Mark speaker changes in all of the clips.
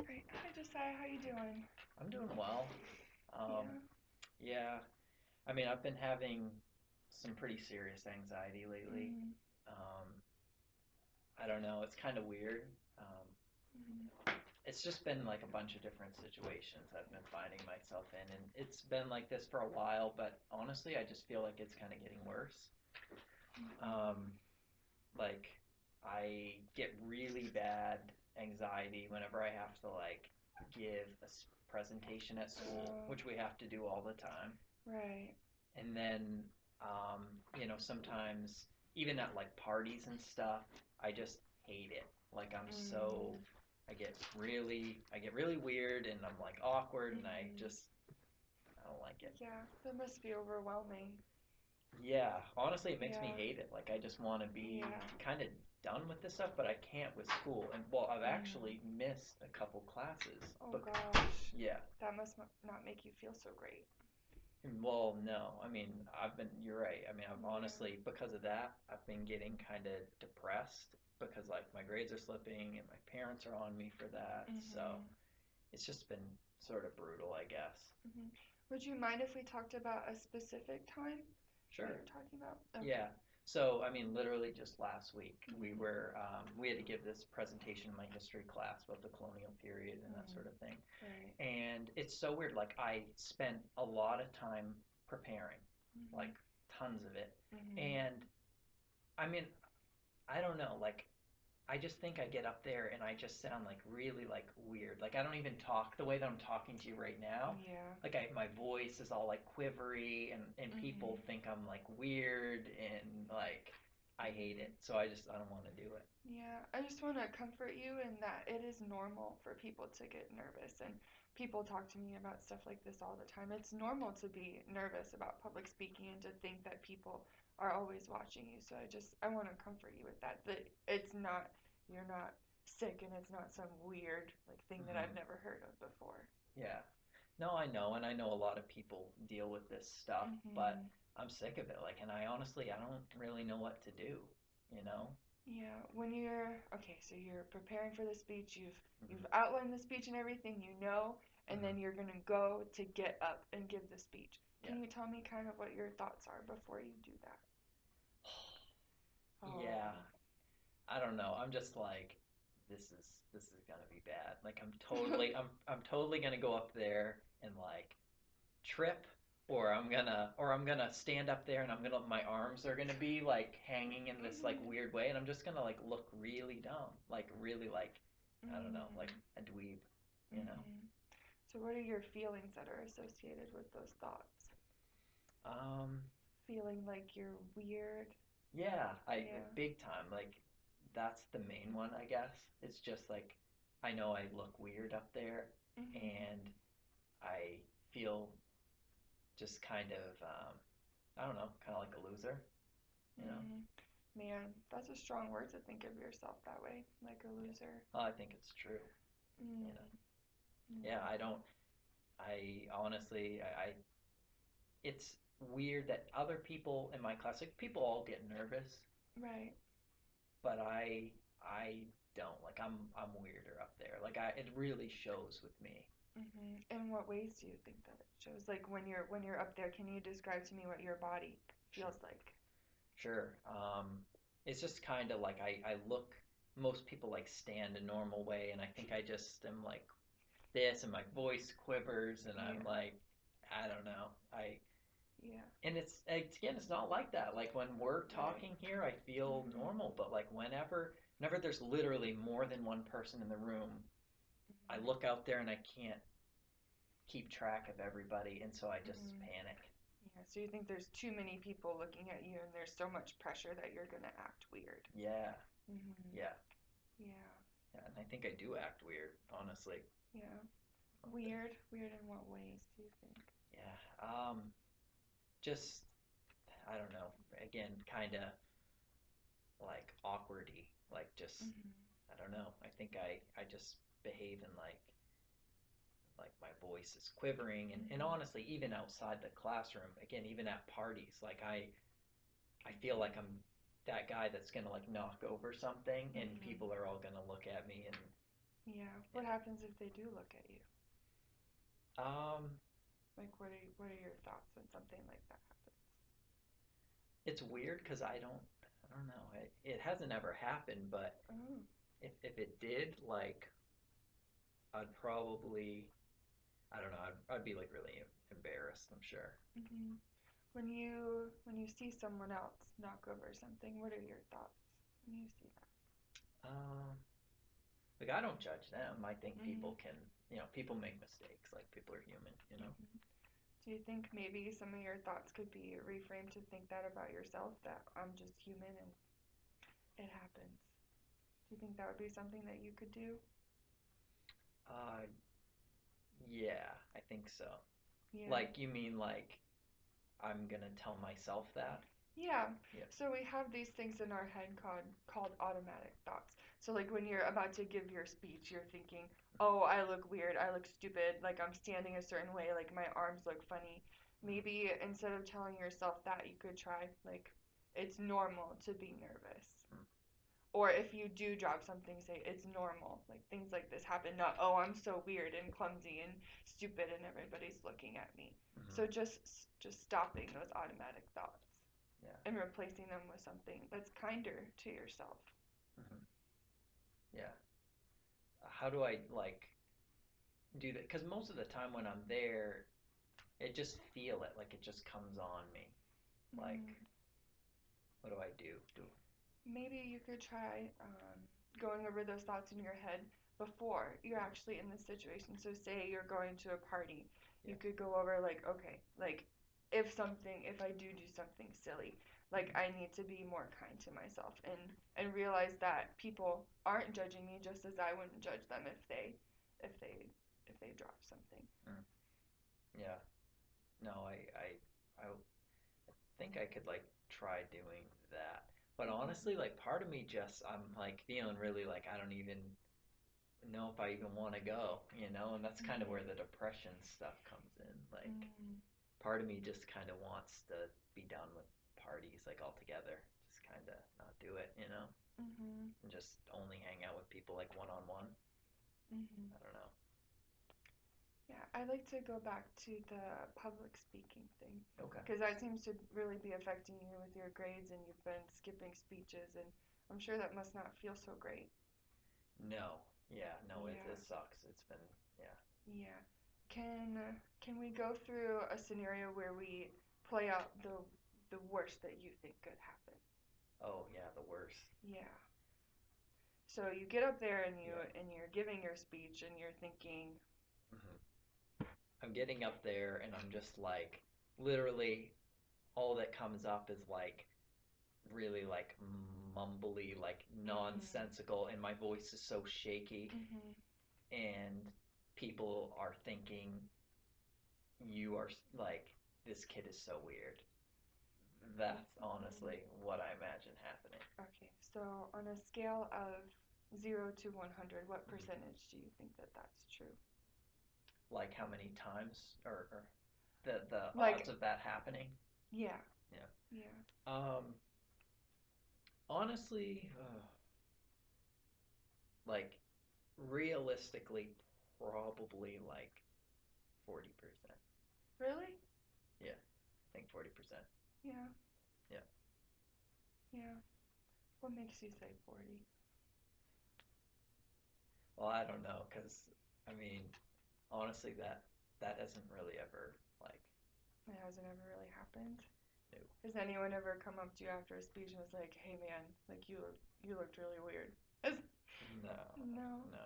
Speaker 1: Great. Hi, Josiah. How you doing?
Speaker 2: I'm doing well. Um,
Speaker 1: Yeah.
Speaker 2: yeah, I mean, I've been having some pretty serious anxiety lately.
Speaker 1: Mm,
Speaker 2: Um, I don't know, it's kind of weird.
Speaker 1: mm,
Speaker 2: It's just been like a bunch of different situations I've been finding myself in, and it's been like this for a while, but honestly, I just feel like it's kind of getting worse.
Speaker 1: mm,
Speaker 2: Um, like, I get really bad anxiety whenever I have to like give a presentation at school,
Speaker 1: oh,
Speaker 2: which we have to do all the time.
Speaker 1: right.
Speaker 2: And then, sometimes even at like parties and stuff, I just hate it. Like
Speaker 1: Mm,
Speaker 2: I get really weird and I'm like awkward and
Speaker 1: mm,
Speaker 2: I don't like it.
Speaker 1: yeah, that must be overwhelming.
Speaker 2: Yeah, honestly, it makes me
Speaker 1: Yeah.
Speaker 2: hate it. Like I just want to be
Speaker 1: Yeah.
Speaker 2: kind of done with this stuff, but I can't with school. And well, I've
Speaker 1: Mm.
Speaker 2: actually missed a couple classes.
Speaker 1: Oh
Speaker 2: But
Speaker 1: gosh.
Speaker 2: yeah,
Speaker 1: That must not make you feel so great.
Speaker 2: well, no. I mean, you're right. I mean, I've
Speaker 1: Yeah.
Speaker 2: honestly, because of that, I've been getting kind of depressed because like my grades are slipping and my parents are on me for that. So
Speaker 1: Mm-hmm.
Speaker 2: it's just been sort of brutal, I guess.
Speaker 1: Mm-hmm. Would you mind if we talked about a specific time that
Speaker 2: Sure.
Speaker 1: you're talking about? Okay.
Speaker 2: Yeah. So, I mean, literally just last week,
Speaker 1: Mm-hmm.
Speaker 2: we had to give this presentation in my history class about the colonial period and that
Speaker 1: Mm.
Speaker 2: sort of thing.
Speaker 1: Right.
Speaker 2: And it's so weird. Like, I spent a lot of time preparing,
Speaker 1: Mm-hmm.
Speaker 2: like, tons of it.
Speaker 1: Mm-hmm.
Speaker 2: And I mean, I don't know. Like, I just think I get up there and I just sound like really like weird. Like I don't even talk the way that I'm talking to you right now.
Speaker 1: Yeah.
Speaker 2: Like my voice is all like quivery and people
Speaker 1: Mm-hmm.
Speaker 2: think I'm like weird and like I hate
Speaker 1: Mm.
Speaker 2: it. So I don't want to do it.
Speaker 1: Yeah, I just want to comfort you in that it is normal for people to get nervous, and people talk to me about stuff like this all the time. It's normal to be nervous about public speaking and to think that people are always watching you. So I want to comfort you with that it's not, you're not sick and it's not some weird like thing that I've
Speaker 2: Hmm.
Speaker 1: never heard of before.
Speaker 2: Yeah. No, I know, and I know a lot of people deal with this stuff, but
Speaker 1: Hmm.
Speaker 2: I'm sick of it. Like, and I honestly I don't really know what to do, you know?
Speaker 1: Yeah, when you're okay, so you're preparing for the speech, you've
Speaker 2: Hmm.
Speaker 1: outlined the speech and everything you know, and
Speaker 2: Hmm.
Speaker 1: then you're gonna go to get up and give the speech.
Speaker 2: Yeah.
Speaker 1: Can you tell me kind of what your thoughts are before you do that?
Speaker 2: Yeah.
Speaker 1: Oh.
Speaker 2: I don't know. I'm just like, this is gonna be bad. Like I'm totally gonna go up there and like trip, or I'm gonna stand up there and my arms are gonna be like hanging in this like
Speaker 1: Mhm.
Speaker 2: weird way, and I'm just gonna like look really dumb, like really like I don't know, like
Speaker 1: Mm.
Speaker 2: a dweeb, you know.
Speaker 1: Mhm. So what are your feelings that are associated with those thoughts?
Speaker 2: Um,
Speaker 1: Feeling like you're weird?
Speaker 2: yeah, I
Speaker 1: Yeah.
Speaker 2: big time. Like that's the main one, I guess. It's just like I know I look weird up there,
Speaker 1: Mhm.
Speaker 2: and I feel just kind of, I don't know, kind of like a loser, you know?
Speaker 1: Mm. Man, that's a strong word to think of yourself that way, like a
Speaker 2: Yeah.
Speaker 1: loser.
Speaker 2: Well, I think it's true, you know?
Speaker 1: Mm.
Speaker 2: Yeah,
Speaker 1: Mm.
Speaker 2: I honestly, it's weird that other people in my class, like people all get nervous,
Speaker 1: Right.
Speaker 2: but I don't. Like I'm weirder up there. It really shows with me.
Speaker 1: In what ways do you think that it shows? Like when you're up there, can you describe to me what your body
Speaker 2: Sure.
Speaker 1: feels like?
Speaker 2: Sure. It's just kind of like I look, most people like stand a normal way, and I think I just am like this and my voice quivers and I'm
Speaker 1: Yeah.
Speaker 2: like I don't know. I
Speaker 1: Yeah.
Speaker 2: and it's again it's not like that. Like when we're
Speaker 1: Right.
Speaker 2: talking here, I feel normal,
Speaker 1: Mhm.
Speaker 2: but like whenever there's literally more than one person in the room, I
Speaker 1: Mhm.
Speaker 2: look out there and I can't keep track of everybody and so I just
Speaker 1: Mhm.
Speaker 2: panic.
Speaker 1: Yeah. So you think there's too many people looking at you, and there's so much pressure that you're gonna act weird.
Speaker 2: Yeah.
Speaker 1: Mhm.
Speaker 2: Yeah.
Speaker 1: Yeah.
Speaker 2: Yeah, and I think I do act weird, honestly,
Speaker 1: Yeah.
Speaker 2: up there.
Speaker 1: Weird. Weird in what ways do you think?
Speaker 2: Yeah. Just I don't know. Again, kind of like awkwardy, like just
Speaker 1: Mhm.
Speaker 2: I don't know. I think I just behave in like my voice is quivering and
Speaker 1: Mhm.
Speaker 2: honestly even outside the classroom, again even at parties, like I feel like I'm that guy that's gonna like knock over something and
Speaker 1: Mhm.
Speaker 2: people are all gonna look at me and
Speaker 1: Yeah.
Speaker 2: Yeah.
Speaker 1: What happens if they do look at you?
Speaker 2: Um,
Speaker 1: Like, what are your thoughts when something like that happens?
Speaker 2: it's weird because I don't know. It hasn't ever happened, but
Speaker 1: Oh.
Speaker 2: if it did, like, I'd probably, I don't know, I'd be like really embarrassed, I'm sure.
Speaker 1: Hmm. When you see someone else knock over something, what are your thoughts when you see that?
Speaker 2: Um, like I don't judge them. I think
Speaker 1: Hmm.
Speaker 2: people make mistakes. Like people are human, you know.
Speaker 1: Hmm. Do you think maybe some of your thoughts could be reframed to think that about yourself, that I'm just human and it happens? Do you think that would be something that you could do?
Speaker 2: Uh, yeah, I think so.
Speaker 1: Yeah.
Speaker 2: Like you mean like I'm gonna tell myself that?
Speaker 1: Yeah.
Speaker 2: Yeah.
Speaker 1: So we have these things in our head called automatic thoughts. So like when you're about to give your speech, you're thinking, "Oh, I look weird. I look stupid. Like I'm standing a certain way. Like my arms look funny."
Speaker 2: Mm-hmm.
Speaker 1: Maybe instead of telling yourself that, you could try like it's normal to be nervous. Or if you do drop something, say it's normal. Like things like this happen. Not, "Oh, I'm so weird and clumsy and stupid and everybody's looking at me."
Speaker 2: Mm-hmm.
Speaker 1: So just stopping those automatic thoughts
Speaker 2: Yeah.
Speaker 1: and replacing them with something that's kinder to yourself.
Speaker 2: Mm-hmm. Yeah. How do I like do that? Because most of the time when I'm there, it just feel it, like it just comes on me. Like,
Speaker 1: Mm,
Speaker 2: what do I do? Do
Speaker 1: maybe you could try going over those thoughts in your head before you're
Speaker 2: mm,
Speaker 1: actually in the situation. So, say you're going to a party, you
Speaker 2: yeah.
Speaker 1: could go over, like, okay, like, if I do something silly, like,
Speaker 2: Mm-hmm.
Speaker 1: I need to be more kind to myself and realize that people aren't judging me just as I wouldn't judge them if they, if they drop something.
Speaker 2: Mm, yeah. No, I think I could like try doing that. But honestly,
Speaker 1: Mm-hmm.
Speaker 2: like part of me just I'm like feeling really like I don't even know if I even want to go, you know? And that's kind of where
Speaker 1: Mm-hmm.
Speaker 2: the depression stuff comes in. Like
Speaker 1: Mm-hmm.
Speaker 2: part of me just kind of wants to be done with parties like altogether. Just kind of not do it, you know?
Speaker 1: Mm-hmm.
Speaker 2: And just only hang out with people like one on one.
Speaker 1: Mm-hmm.
Speaker 2: I don't know.
Speaker 1: Yeah, I like to go back to the public speaking thing
Speaker 2: Okay.
Speaker 1: because that seems to really be affecting you with your grades, and you've been skipping speeches, and I'm sure that must not feel so great.
Speaker 2: No. Yeah, no,
Speaker 1: Yeah,
Speaker 2: it sucks. It's been, yeah.
Speaker 1: yeah. Can we go through a scenario where we play out the worst that you think could happen?
Speaker 2: Oh, yeah, the worst.
Speaker 1: Yeah. So you get up there and
Speaker 2: Yeah.
Speaker 1: you're giving your speech and you're thinking,
Speaker 2: Hmm. I'm getting up there and I'm just like, literally, all that comes up is like really like mumbly, like
Speaker 1: mm-hmm,
Speaker 2: nonsensical, and my voice is so shaky,
Speaker 1: mm-hmm,
Speaker 2: and people are thinking you are like, this kid is so weird. That's
Speaker 1: mm-hmm.
Speaker 2: honestly what I imagine happening.
Speaker 1: Okay, so on a scale of 0 to 100, what
Speaker 2: Mhm.
Speaker 1: percentage do you think that that's true?
Speaker 2: Like how many times, or the odds
Speaker 1: Like,
Speaker 2: of that happening?
Speaker 1: yeah,
Speaker 2: Yeah.
Speaker 1: yeah.
Speaker 2: Honestly, like realistically, probably like 40%.
Speaker 1: Really?
Speaker 2: Yeah, I think 40%.
Speaker 1: Yeah,
Speaker 2: Yeah.
Speaker 1: yeah. What makes you say 40?
Speaker 2: Well, I don't know, cause I mean, honestly, that hasn't really ever like
Speaker 1: It hasn't ever really happened.
Speaker 2: no,
Speaker 1: Has anyone ever come up to you after a speech and was like, "Hey man, like you looked really weird"?
Speaker 2: no,
Speaker 1: No.
Speaker 2: no,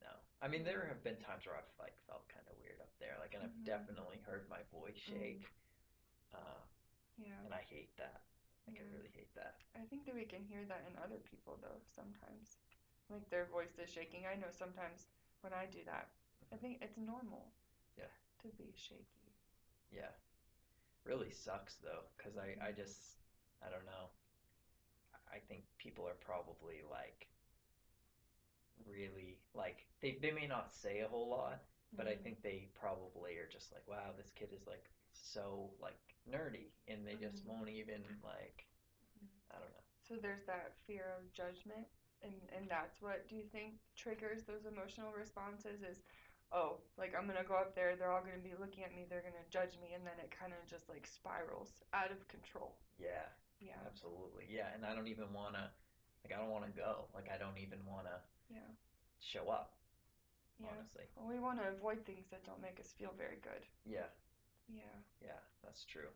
Speaker 2: no. I mean, there
Speaker 1: Yeah.
Speaker 2: have been times where I've like felt kind of weird up there, like, and I've
Speaker 1: Mhm.
Speaker 2: definitely heard my voice
Speaker 1: Mm.
Speaker 2: shake, uh,
Speaker 1: Yeah.
Speaker 2: and I hate that. Like, I
Speaker 1: Yeah.
Speaker 2: really hate that.
Speaker 1: I think that we can hear that in other people though sometimes. Like their voice is shaking. I know sometimes when I do that, I
Speaker 2: Mhm.
Speaker 1: think it's normal
Speaker 2: Yeah,
Speaker 1: to be shaky.
Speaker 2: yeah. Really sucks though, cause I
Speaker 1: Mm.
Speaker 2: just I don't know. I think people are probably like really like they may not say a whole lot, but I
Speaker 1: Mm.
Speaker 2: think they probably are just like, wow, this kid is like so like nerdy, and they just
Speaker 1: Mm.
Speaker 2: won't even like
Speaker 1: Mm.
Speaker 2: I don't know.
Speaker 1: So there's that fear of judgment. And that's what do you think triggers those emotional responses is, oh, like I'm gonna go up there, they're all gonna be looking at me, they're gonna judge me, and then it kind of just like spirals out of control.
Speaker 2: Yeah,
Speaker 1: Yeah,
Speaker 2: absolutely. Yeah, and I don't even want to, like, I don't want to go. Like, I don't even want to
Speaker 1: yeah,
Speaker 2: show up,
Speaker 1: yeah.
Speaker 2: honestly.
Speaker 1: Well, we want to avoid things that don't make us feel very good.
Speaker 2: Yeah,
Speaker 1: Yeah.
Speaker 2: yeah, that's true.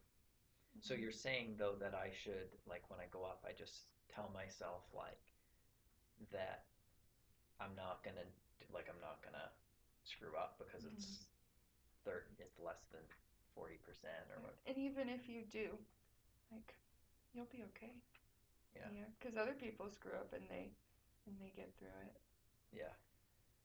Speaker 2: So
Speaker 1: Hmm.
Speaker 2: you're saying, though, that I should, like, when I go up, I just tell myself, like, that I'm not gonna, I'm not gonna screw up because
Speaker 1: Hmm.
Speaker 2: it's less than 40% or
Speaker 1: Yeah.
Speaker 2: what.
Speaker 1: And even if you do, like, you'll be okay.
Speaker 2: Yeah,
Speaker 1: Yeah, because other people screw up and they get through it.
Speaker 2: yeah.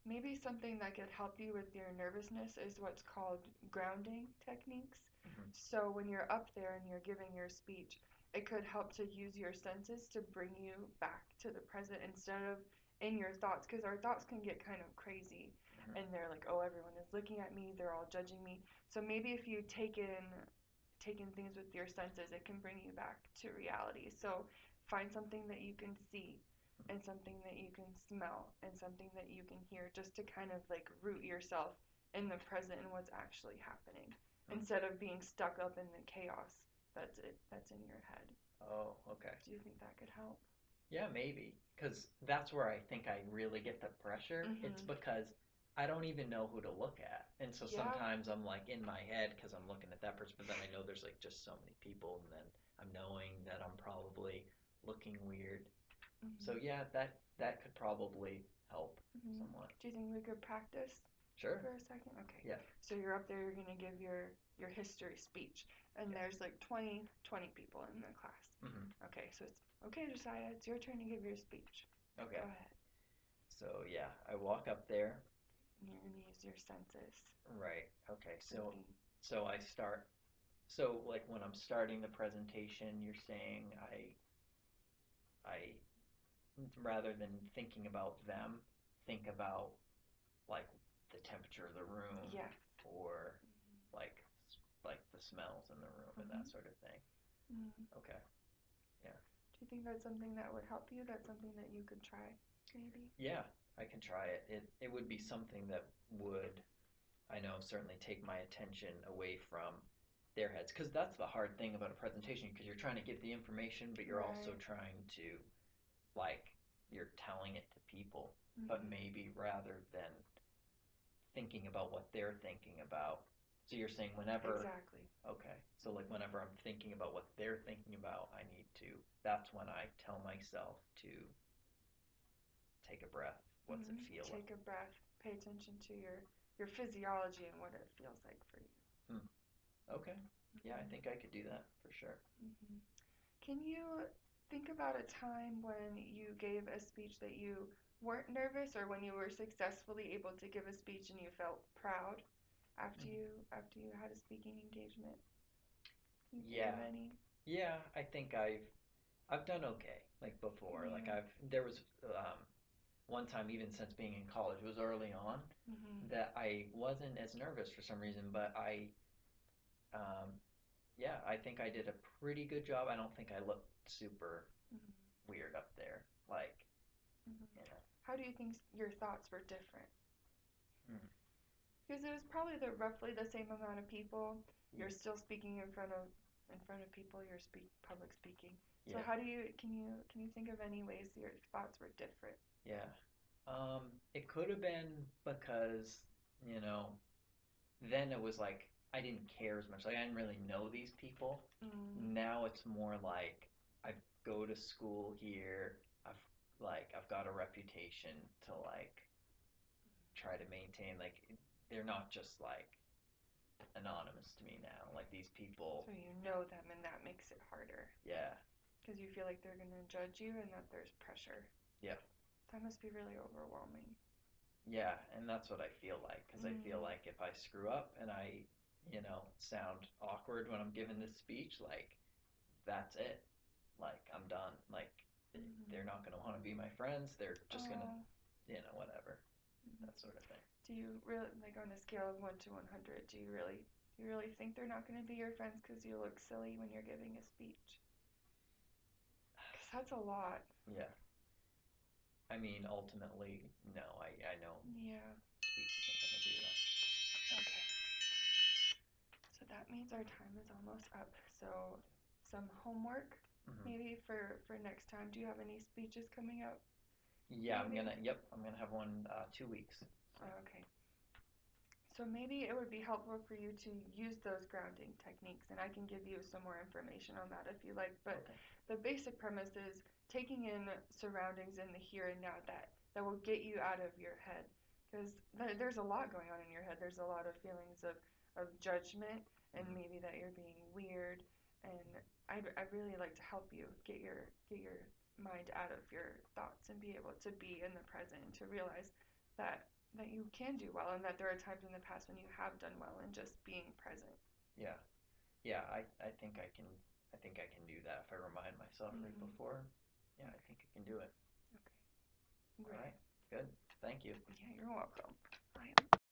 Speaker 1: Maybe something that could help you with your nervousness is what's called grounding techniques.
Speaker 2: Hmm.
Speaker 1: So when you're up there and you're giving your speech, it could help to use your senses to bring you back to the present instead of in your thoughts, because our thoughts can get kind of crazy
Speaker 2: Hmm.
Speaker 1: and they're like, oh, everyone is looking at me, they're all judging me. So maybe if you take in things with your senses, it can bring you back to reality. So find something that you can see and something that you can smell and something that you can hear just to kind of like root yourself in the present and what's actually happening
Speaker 2: Hmm.
Speaker 1: instead of being stuck up in the chaos that's in your head.
Speaker 2: Oh, okay.
Speaker 1: Do you think that could help?
Speaker 2: Yeah, maybe. Because that's where I think I really get the pressure. It's
Speaker 1: Mhm.
Speaker 2: because I don't even know who to look at. And so
Speaker 1: Yeah.
Speaker 2: sometimes I'm like in my head because I'm looking at that person, but then I know there's like just so many people, and then I'm knowing that I'm probably looking weird. So
Speaker 1: Mhm.
Speaker 2: yeah, that could probably help
Speaker 1: Mhm.
Speaker 2: somewhat.
Speaker 1: Do you think we could practice
Speaker 2: Sure.
Speaker 1: for a second? Okay.
Speaker 2: Yeah.
Speaker 1: So you're up there, you're going to give your history speech, and
Speaker 2: Yeah.
Speaker 1: there's like 20 people in the class.
Speaker 2: Hmm.
Speaker 1: Okay, so it's okay, Josiah, it's your turn to give your speech. Go
Speaker 2: Okay.
Speaker 1: ahead.
Speaker 2: So yeah, I walk up there.
Speaker 1: And you're going to use your senses.
Speaker 2: Right. Okay. So
Speaker 1: Breathing.
Speaker 2: so I start. So like when I'm starting the presentation, you're saying I rather than thinking about them, think about like the temperature of the room
Speaker 1: Yes.
Speaker 2: or like like the smells in the room and
Speaker 1: Mm-hmm.
Speaker 2: that sort of thing.
Speaker 1: Mm-hmm.
Speaker 2: Okay. Yeah.
Speaker 1: Do you think that's something that would help you? That's something that you could try, maybe?
Speaker 2: Yeah, I can try it. It would be something that would, I know, certainly take my attention away from their heads because that's the hard thing about a presentation because you're trying to give the information but you're also
Speaker 1: Right.
Speaker 2: trying to like you're telling it to people but
Speaker 1: Mm-hmm.
Speaker 2: maybe rather than thinking about what they're thinking about. So you're saying whenever,
Speaker 1: Exactly.
Speaker 2: okay, so like
Speaker 1: Mm-hmm.
Speaker 2: whenever I'm thinking about what they're thinking about, I need to, that's when I tell myself to take a breath. What's it
Speaker 1: Mm-hmm.
Speaker 2: feel like?
Speaker 1: Take a breath. Pay attention to your physiology and what it feels like for you.
Speaker 2: Hmm. Okay. Yeah, I
Speaker 1: Mm-hmm.
Speaker 2: think I could do that for sure.
Speaker 1: Mm-hmm. Can you think about a time when you gave a speech that you weren't nervous or when you were successfully able to give a speech and you felt proud
Speaker 2: Hmm.
Speaker 1: after you had a speaking engagement? Can you think
Speaker 2: Yeah.
Speaker 1: of any?
Speaker 2: Yeah, I think I've done okay like before. Like
Speaker 1: Yeah.
Speaker 2: there was one time even since being in college, it was early on
Speaker 1: Mhm.
Speaker 2: that I wasn't as nervous for some reason, but um, yeah, I think I did a pretty good job. I don't think I looked super
Speaker 1: Mhm.
Speaker 2: weird up there. Like,
Speaker 1: Mhm.
Speaker 2: you know,
Speaker 1: How do you think your thoughts were different?
Speaker 2: hmm,
Speaker 1: Because it was probably roughly the same amount of people. You're
Speaker 2: yeah,
Speaker 1: still speaking in front of people. You're public speaking. So
Speaker 2: yeah,
Speaker 1: how do you can you think of any ways your thoughts were different?
Speaker 2: yeah. It could have been because, you know, then it was like I didn't care as much. Like I didn't really know these people.
Speaker 1: Mm.
Speaker 2: Now it's more like I go to school here. I've got a reputation to like try to maintain. Like they're not just like anonymous to me now. Like these people,
Speaker 1: So you know them, and that makes it harder
Speaker 2: yeah,
Speaker 1: because you feel like they're gonna judge you and that there's pressure.
Speaker 2: yeah,
Speaker 1: That must be really overwhelming.
Speaker 2: yeah, and that's what I feel like because I feel
Speaker 1: Mm.
Speaker 2: like if I screw up and I, sound awkward when I'm giving this speech, like that's it. Like I'm done. Like they're
Speaker 1: Mhm.
Speaker 2: not gonna want to be my friends. They're just gonna,
Speaker 1: Oh.
Speaker 2: whatever,
Speaker 1: Mhm.
Speaker 2: that sort of thing.
Speaker 1: Do you really like on a scale of 1 to 100? Do you really think they're not going to be your friends because you look silly when you're giving a speech? Because that's a lot.
Speaker 2: Yeah, I mean, ultimately, no, I know
Speaker 1: Yeah.
Speaker 2: speech isn't going to do that.
Speaker 1: Okay. So that means our time is almost up. So some homework
Speaker 2: Hmm.
Speaker 1: maybe for next time. Do you have any speeches coming up?
Speaker 2: Yeah,
Speaker 1: Maybe.
Speaker 2: I'm gonna have one 2 weeks. So,
Speaker 1: Okay. So maybe it would be helpful for you to use those grounding techniques, and I can give you some more information on that if you like. But
Speaker 2: okay.
Speaker 1: the basic premise is taking in surroundings in the here and now that will get you out of your head, because there's a lot going on in your head. There's a lot of feelings of judgment and
Speaker 2: Hmm.
Speaker 1: maybe that you're being weird, and I really like to help you get your mind out of your thoughts and be able to be in the present and to realize that you can do well and that there are times in the past when you have done well and just being present.
Speaker 2: Yeah, yeah. I think I can do that if I remind myself right
Speaker 1: Mm-hmm.
Speaker 2: before. Yeah, I
Speaker 1: Okay.
Speaker 2: think I can do it.
Speaker 1: Okay.
Speaker 2: All
Speaker 1: Great.
Speaker 2: right. Good. Thank you.
Speaker 1: Yeah, you're welcome.